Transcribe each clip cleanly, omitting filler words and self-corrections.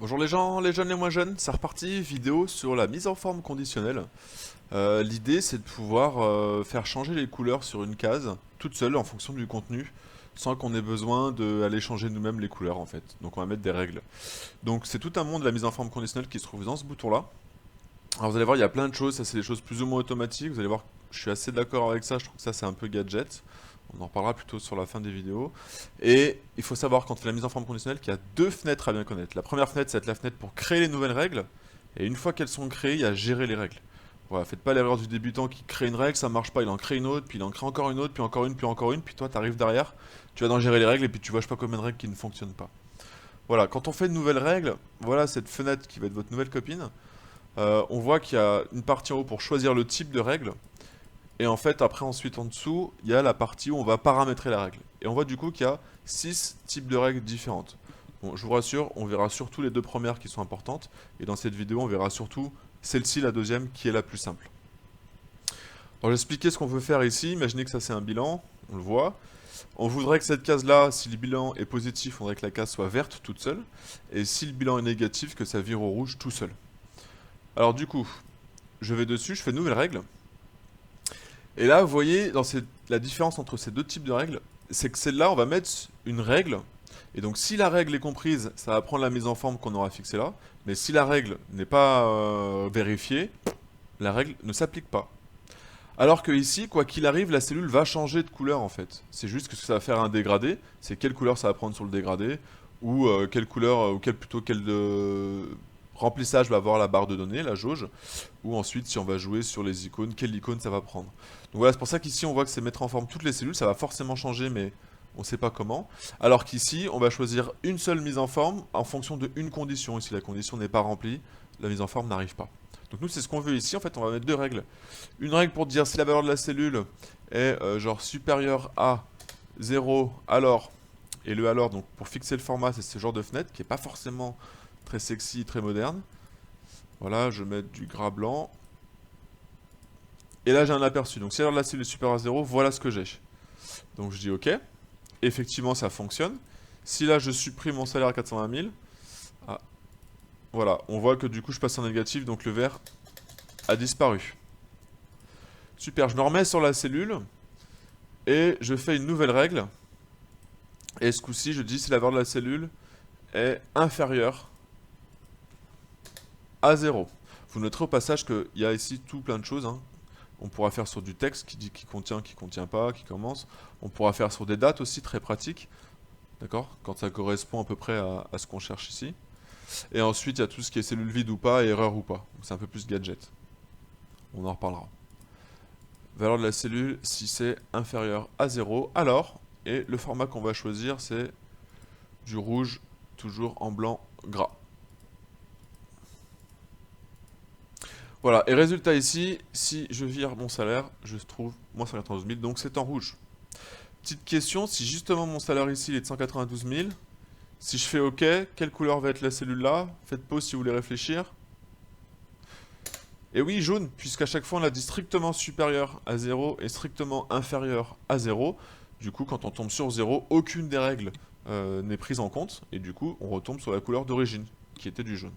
Bonjour les gens, les jeunes et moins jeunes, c'est reparti, vidéo sur la mise en forme conditionnelle. L'idée c'est de pouvoir faire changer les couleurs sur une case, toute seule en fonction du contenu, sans qu'on ait besoin d'aller changer nous-mêmes les couleurs en fait. Donc on va mettre des règles. Donc c'est tout un monde de la mise en forme conditionnelle qui se trouve dans ce bouton là. Alors vous allez voir, il y a plein de choses, ça c'est des choses plus ou moins automatiques, vous allez voir, je suis assez d'accord avec ça, je trouve que ça c'est un peu gadget. On en reparlera plutôt sur la fin des vidéos. Et il faut savoir quand on fait la mise en forme conditionnelle qu'il y a deux fenêtres à bien connaître. La première fenêtre, c'est la fenêtre pour créer les nouvelles règles. Et une fois qu'elles sont créées, il y a gérer les règles. Voilà, faites pas l'erreur du débutant qui crée une règle, ça marche pas, il en crée une autre, puis il en crée encore une autre, puis encore une, puis encore une, puis toi t'arrives derrière, tu vas dans gérer les règles et puis tu vois je sais pas combien de règles qui ne fonctionnent pas. Voilà, quand on fait une nouvelle règle, voilà cette fenêtre qui va être votre nouvelle copine. On voit qu'il y a une partie en haut pour choisir le type de règle. Et en fait, après, ensuite, en dessous, il y a la partie où on va paramétrer la règle. Et on voit du coup qu'il y a 6 types de règles différentes. Bon, je vous rassure, on verra surtout les deux premières qui sont importantes. Et dans cette vidéo, on verra surtout celle-ci, la deuxième, qui est la plus simple. Alors, j'ai expliqué ce qu'on veut faire ici. Imaginez que ça, c'est un bilan. On le voit. On voudrait que cette case-là, si le bilan est positif, on voudrait que la case soit verte toute seule. Et si le bilan est négatif, que ça vire au rouge tout seul. Alors, du coup, je vais dessus, je fais une nouvelle règle. Et là, vous voyez, la différence entre ces deux types de règles, c'est que celle-là, on va mettre une règle. Et donc, si la règle est comprise, ça va prendre la mise en forme qu'on aura fixée là. Mais si la règle n'est pas vérifiée, la règle ne s'applique pas. Alors que ici, quoi qu'il arrive, la cellule va changer de couleur en fait. C'est juste que ça va faire un dégradé. C'est quelle couleur ça va prendre sur le dégradé, ou quelle couleur, ou quel remplissage va avoir la barre de données, la jauge, ou ensuite si on va jouer sur les icônes, quelle icône ça va prendre. Donc voilà, c'est pour ça qu'ici on voit que c'est mettre en forme toutes les cellules, ça va forcément changer, mais on ne sait pas comment. Alors qu'ici, on va choisir une seule mise en forme en fonction d'une condition. Et si la condition n'est pas remplie, la mise en forme n'arrive pas. Donc nous, c'est ce qu'on veut ici. En fait, on va mettre deux règles. Une règle pour dire si la valeur de la cellule est genre supérieure à 0, alors, et le alors, donc pour fixer le format, c'est ce genre de fenêtre qui n'est pas forcément très sexy, très moderne. Voilà, je vais mettre du gras blanc. Et là, j'ai un aperçu. Donc si la valeur de la cellule est supérieure à 0, voilà ce que j'ai. Donc je dis OK. Effectivement, ça fonctionne. Si là, je supprime mon salaire à 420 000, ah, voilà, on voit que du coup, je passe en négatif, donc le vert a disparu. Super, je me remets sur la cellule et je fais une nouvelle règle. Et ce coup-ci, je dis si la valeur de la cellule est inférieure à 0. Vous noterez au passage qu'il y a ici tout plein de choses. On pourra faire sur du texte qui dit qui contient pas, qui commence. On pourra faire sur des dates aussi, très pratiques. D'accord? Quand ça correspond à peu près à ce qu'on cherche ici. Et ensuite, il y a tout ce qui est cellule vide ou pas, et erreur ou pas. C'est un peu plus gadget. On en reparlera. Valeur de la cellule, si c'est inférieur à 0, alors, et le format qu'on va choisir, c'est du rouge, toujours en blanc, gras. Voilà, et résultat ici, si je vire mon salaire, je trouve moins 192 000, donc c'est en rouge. Petite question, si justement mon salaire ici il est de 192 000, si je fais OK, quelle couleur va être la cellule là? Faites pause si vous voulez réfléchir. Et oui, jaune, puisqu'à chaque fois on a dit strictement supérieur à 0 et strictement inférieur à 0. Du coup, quand on tombe sur 0, aucune des règles n'est prise en compte, et du coup, on retombe sur la couleur d'origine, qui était du jaune.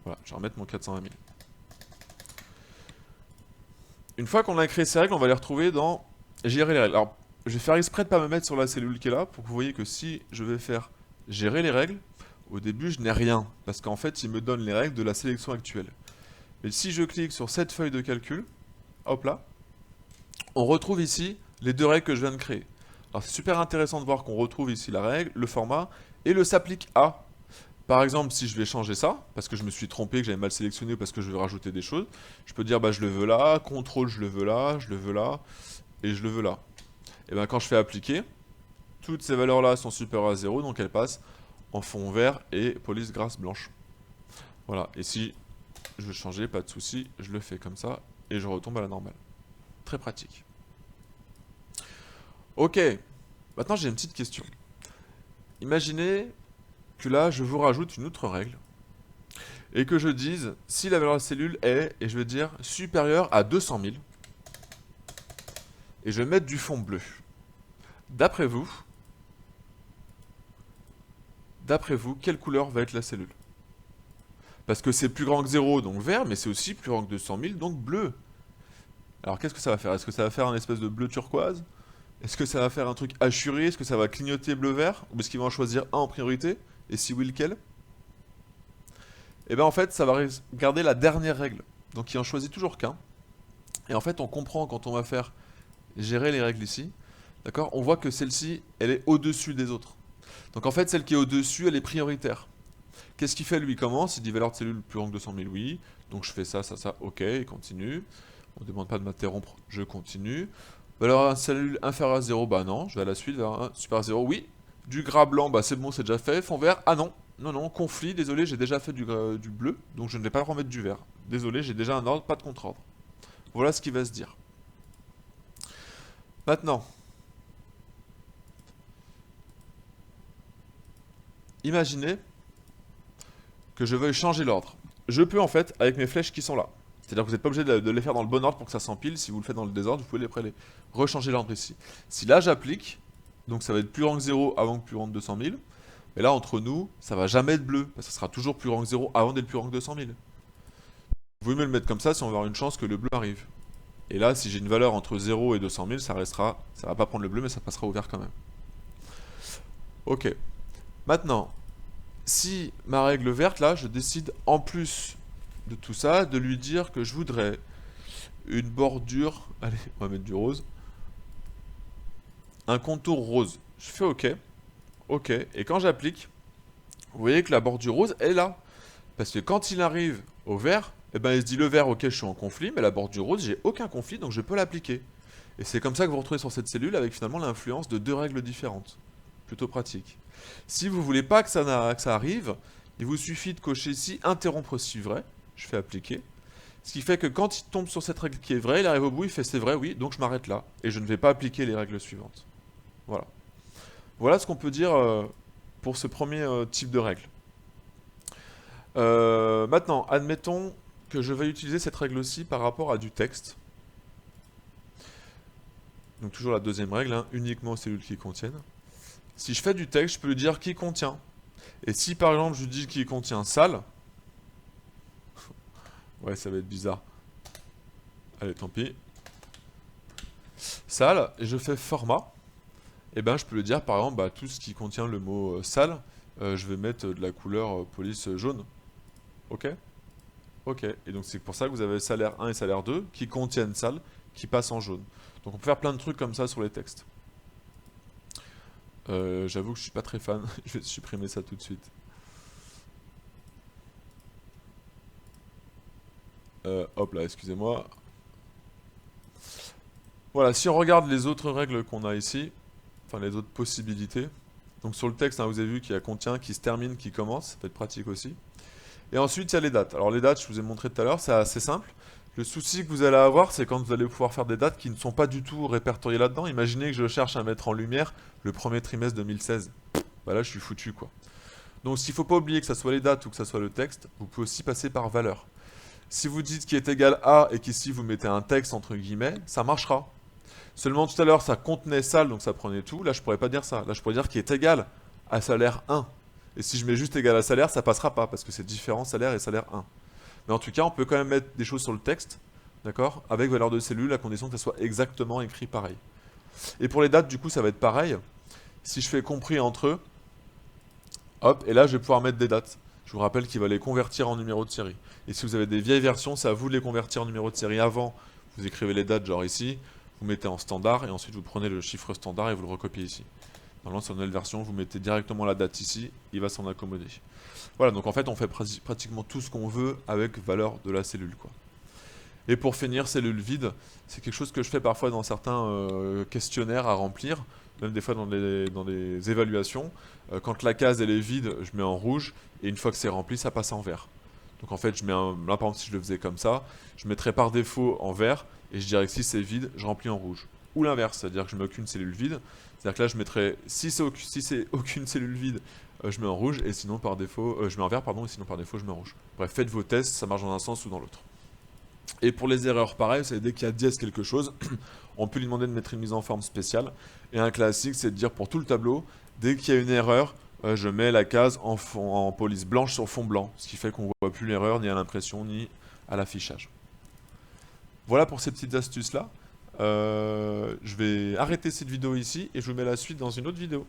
Voilà, je vais remettre mon 420 000. Une fois qu'on a créé ces règles, on va les retrouver dans gérer les règles. Alors, je vais faire exprès de ne pas me mettre sur la cellule qui est là, pour que vous voyez que si je vais faire gérer les règles, au début, je n'ai rien, parce qu'en fait, il me donne les règles de la sélection actuelle. Mais si je clique sur cette feuille de calcul, hop là, on retrouve ici les deux règles que je viens de créer. Alors c'est super intéressant de voir qu'on retrouve ici la règle, le format, et le s'applique à. Par exemple, si je vais changer ça, parce que je me suis trompé, que j'avais mal sélectionné, ou parce que je veux rajouter des choses, je peux dire bah, je le veux là, contrôle je le veux là, je le veux là, et je le veux là. Et bien quand je fais appliquer, toutes ces valeurs-là sont supérieures à 0, donc elles passent en fond vert et police grasse blanche. Voilà, et si je veux changer, pas de souci, je le fais comme ça, et je retombe à la normale. Très pratique. Ok, maintenant j'ai une petite question. Imaginez que là, je vous rajoute une autre règle, et que je dise, si la valeur de la cellule est, et je vais dire, supérieure à 200 000, et je vais mettre du fond bleu. D'après vous, quelle couleur va être la cellule? Parce que c'est plus grand que 0, donc vert, mais c'est aussi plus grand que 200 000, donc bleu. Alors qu'est-ce que ça va faire? Est-ce que ça va faire un espèce de bleu turquoise? Est-ce que ça va faire un truc hachuré? Est-ce que ça va clignoter bleu-vert? Ou est-ce qu'il va en choisir un en priorité? Et si oui, lequel? Et bien en fait, ça va garder la dernière règle. Donc il en choisit toujours qu'un. Et en fait, on comprend quand on va faire gérer les règles ici, d'accord? On voit que celle-ci, elle est au-dessus des autres. Donc en fait, celle qui est au-dessus, elle est prioritaire. Qu'est-ce qu'il fait lui? Il commence, il dit valeur de cellule plus grand que 200 000, oui. Donc je fais ça, ça, ça, ok, il continue. On ne demande pas de m'interrompre, je continue. Valeur de cellule inférieure à 0, bah non, je vais à la suite, valeur 1 supérieure à 0, oui. Du gras blanc, bah c'est bon, c'est déjà fait. Fond vert, ah non, non, non, conflit, désolé, j'ai déjà fait du bleu, donc je ne vais pas remettre du vert. Désolé, j'ai déjà un ordre, pas de contre-ordre. Voilà ce qu'il va se dire. Maintenant, imaginez que je veuille changer l'ordre. Je peux en fait, avec mes flèches qui sont là. C'est-à-dire que vous n'êtes pas obligé de les faire dans le bon ordre pour que ça s'empile. Si vous le faites dans le désordre, vous pouvez après les rechanger l'ordre ici. Si là j'applique, donc ça va être plus grand que 0 avant que plus grand que 200 000. Mais là, entre nous, ça va jamais être bleu. Parce que ça sera toujours plus grand que 0 avant d'être plus grand que 200 000. Vous pouvez me le mettre comme ça si on va avoir une chance que le bleu arrive. Et là, si j'ai une valeur entre 0 et 200 000, ça restera. Ça va pas prendre le bleu, mais ça passera au vert quand même. Ok. Maintenant, si ma règle verte, là, je décide en plus de tout ça, de lui dire que je voudrais une bordure, allez, on va mettre du rose, un contour rose. Je fais OK, OK, et quand j'applique, vous voyez que la bordure rose est là. Parce que quand il arrive au vert, eh ben il se dit le vert, OK, je suis en conflit, mais la bordure rose, j'ai aucun conflit, donc je peux l'appliquer. Et c'est comme ça que vous vous retrouvez sur cette cellule avec finalement l'influence de deux règles différentes. Plutôt pratique. Si vous voulez pas que ça arrive, il vous suffit de cocher ici interrompre si vrai. Je fais appliquer. Ce qui fait que quand il tombe sur cette règle qui est vraie, il arrive au bout, il fait c'est vrai, oui, donc je m'arrête là. Et je ne vais pas appliquer les règles suivantes. Voilà. Voilà ce qu'on peut dire pour ce premier type de règle. Maintenant, admettons que je vais utiliser cette règle-ci par rapport à du texte. Donc toujours la deuxième règle, hein, uniquement aux cellules qui contiennent. Si je fais du texte, je peux lui dire qui contient. Et si par exemple je dis qui contient salle, ouais, ça va être bizarre. Allez, tant pis. Salle, et je fais format. Et ben je peux lui dire par exemple, bah, tout ce qui contient le mot salle, je vais mettre de la couleur police jaune. Ok? Ok. Et donc c'est pour ça que vous avez salaire 1 et salaire 2 qui contiennent salle, qui passent en jaune. Donc on peut faire plein de trucs comme ça sur les textes. J'avoue que je suis pas très fan. Je vais supprimer ça tout de suite. Hop là, excusez-moi. Voilà, si on regarde les autres règles qu'on a ici, enfin les autres possibilités. Donc sur le texte, hein, vous avez vu qu'il y a contient, qui se termine, qui commence. Ça peut être pratique aussi. Et ensuite, il y a les dates. Alors les dates, je vous ai montré tout à l'heure, c'est assez simple. Le souci que vous allez avoir, c'est quand vous allez pouvoir faire des dates qui ne sont pas du tout répertoriées là-dedans. Imaginez que je cherche à mettre en lumière le premier trimestre 2016. Bah là, je suis foutu, quoi. Donc, s'il ne faut pas oublier que ça soit les dates ou que ça soit le texte, vous pouvez aussi passer par valeur. Si vous dites qui est égal à et qu'ici vous mettez un texte entre guillemets, ça marchera. Seulement tout à l'heure, ça contenait salle, donc ça prenait tout. Là, je pourrais pas dire ça. Là, je pourrais dire qui est égal à salaire 1. Et si je mets juste égal à salaire, ça passera pas parce que c'est différent salaire et salaire 1. Mais en tout cas, on peut quand même mettre des choses sur le texte, d'accord, avec valeur de cellule, à condition que ça soit exactement écrit pareil. Et pour les dates, du coup, ça va être pareil. Si je fais compris entre eux, hop, et là, je vais pouvoir mettre des dates. Je vous rappelle qu'il va les convertir en numéro de série. Et si vous avez des vieilles versions, c'est à vous de les convertir en numéro de série avant. Vous écrivez les dates, genre ici, vous mettez en standard, et ensuite vous prenez le chiffre standard et vous le recopiez ici. Normalement, sur une nouvelle version, vous mettez directement la date ici, il va s'en accommoder. Voilà, donc en fait, on fait pratiquement tout ce qu'on veut avec valeur de la cellule, quoi. Et pour finir, cellule vide, c'est quelque chose que je fais parfois dans certains questionnaires à remplir, même des fois dans les évaluations. Quand la case elle est vide, je mets en rouge, et une fois que c'est rempli, ça passe en vert. Donc en fait, je mets là par exemple, si je le faisais comme ça, je mettrais par défaut en vert, et je dirais que si c'est vide, je remplis en rouge. Ou l'inverse, c'est-à-dire que je mets aucune cellule vide, c'est-à-dire que là je mettrais, si c'est aucune cellule vide, je mets en rouge, et sinon par défaut, je mets en vert, pardon, et sinon par défaut je mets en rouge. Bref, faites vos tests, ça marche dans un sens ou dans l'autre. Et pour les erreurs, pareil, c'est dès qu'il y a dièse quelque chose, on peut lui demander de mettre une mise en forme spéciale. Et un classique, c'est de dire pour tout le tableau, dès qu'il y a une erreur, je mets la case en police blanche sur fond blanc, ce qui fait qu'on voit plus l'erreur ni à l'impression ni à l'affichage. Voilà pour ces petites astuces là. Je vais arrêter cette vidéo ici et je vous mets la suite dans une autre vidéo.